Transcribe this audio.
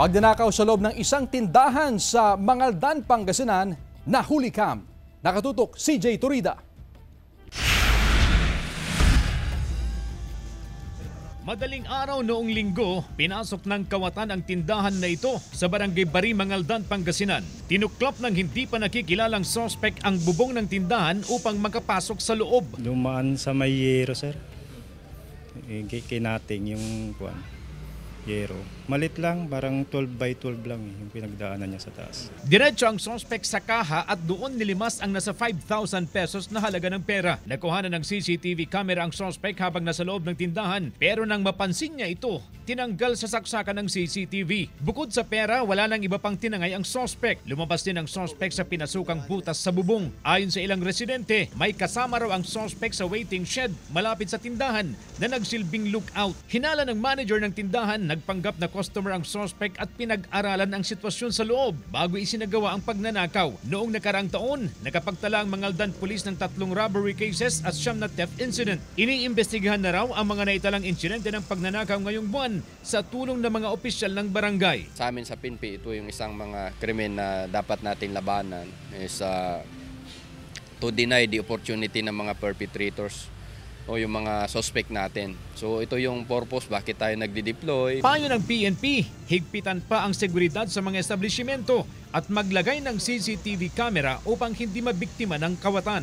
Pagdanakaw sa loob ng isang tindahan sa Mangaldan, Pangasinan, nahuli cam. Nakatutok CJ Turida. Madaling araw noong linggo, pinasok ng kawatan ang tindahan na ito sa Barangay Bari, Mangaldan, Pangasinan. Tinuklap ng hindi pa nakikilalang sospek ang bubong ng tindahan upang makapasok sa loob. Dumaan sa may yero, sir. Kinating yung yero. Malit lang, parang 12 by 12 lang yung pinagdaanan niya sa taas. Diretso ang sospek sa kaha at doon nilimas ang nasa 5,000 pesos na halaga ng pera. Nakuhanan ng CCTV camera ang sospek habang nasa loob ng tindahan, pero nang mapansin niya ito, tinanggal sa saksakan ng CCTV. Bukod sa pera, wala nang iba pang tinangay ang sospek. Lumabas din ang sospek sa pinasukang butas sa bubong. Ayon sa ilang residente, may kasama raw ang sospek sa waiting shed malapit sa tindahan na nagsilbing lookout. Hinala ng manager ng tindahan, nagpanggap na customer ang sospek at pinag-aralan ang sitwasyon sa loob bago isinagawa ang pagnanakaw. Noong nakaraang taon, nakapagtala ang Mangaldan Police ng 3 robbery cases at 9 na theft incident. Iniimbestigahan na raw ang mga naitalang insidente ng pagnanakaw ngayong buwan sa tulong ng mga opisyal ng barangay. Sa amin sa PNP, ito yung isang mga krimen na dapat natin labanan is to deny the opportunity ng mga perpetrators o yung mga suspect natin. So ito yung purpose bakit tayo nagdi-deploy. Payo ng PNP, higpitan pa ang seguridad sa mga establishmento at maglagay ng CCTV camera upang hindi mabiktima ng kawatan.